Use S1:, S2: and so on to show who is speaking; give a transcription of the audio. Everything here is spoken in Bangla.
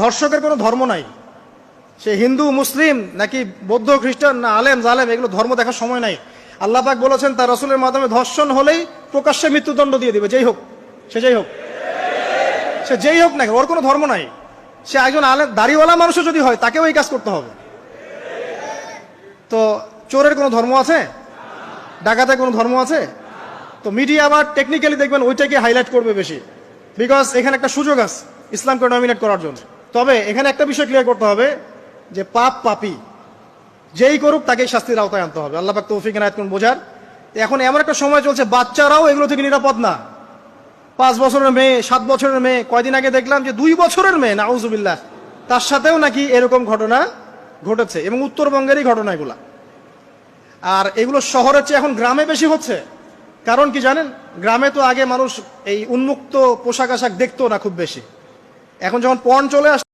S1: ধর্ষকের কোনো ধর্ম নাই, সে হিন্দু মুসলিম নাকি বৌদ্ধ খ্রিস্টান না আলেম জালেম, এগুলো ধর্ম দেখার সময় নাই। আল্লাহ পাক বলেছেন তার রাসূলের মাধ্যমে ধর্ষণ হলেই প্রকাশ্যে মৃত্যুদণ্ড দিয়ে দিবে, যেই হোক সে যেই হোক না, ওর কোনো ধর্ম নাই। সে একজন আলেম দাড়িওয়ালা মানুষও যদি হয় তাকেও এই কাজ করতে হবে। তো চোরের কোনো ধর্ম আছে? ডাকাতের কোনো ধর্ম আছে? তো মিডিয়া আবার টেকনিক্যালি দেখবেন ওইটাকে হাইলাইট করবে বেশি, বিকজ এখানে একটা সুযোগ আছে ইসলামকে ডমিনেট করার জন্য। তবে এখানে একটা বিষয় ক্লিয়ার করতে হবে যে পাপ পাপী যেই করুক তাকেই শাস্তির আওতায় আনতে হবে। আল্লাহ পাক তৌফিক এনায়েত করুন বোঝার। এখন এমন একটা সময় চলছে বাচ্চারাও এগুলো থেকে নিরাপদ না। 5 বছরের মেয়ে, 7 বছরের মেয়ে, কয়দিন আগে দেখলাম যে 2 বছরের মেয়ে, নাউজুবিল্লাহ, তার সাথেও নাকি এরকম ঘটনা ঘটেছে, এবং উত্তরবঙ্গেরই ঘটনা এগুলা। আর এগুলো শহরের চেয়ে এখন গ্রামে বেশি হচ্ছে। কারণ কি জানেন, গ্রামে তো আগে মানুষ এই উন্মুক্ত পোশাক আশাক দেখতো না খুব বেশি, এখন যখন পর্ন চলে আসছে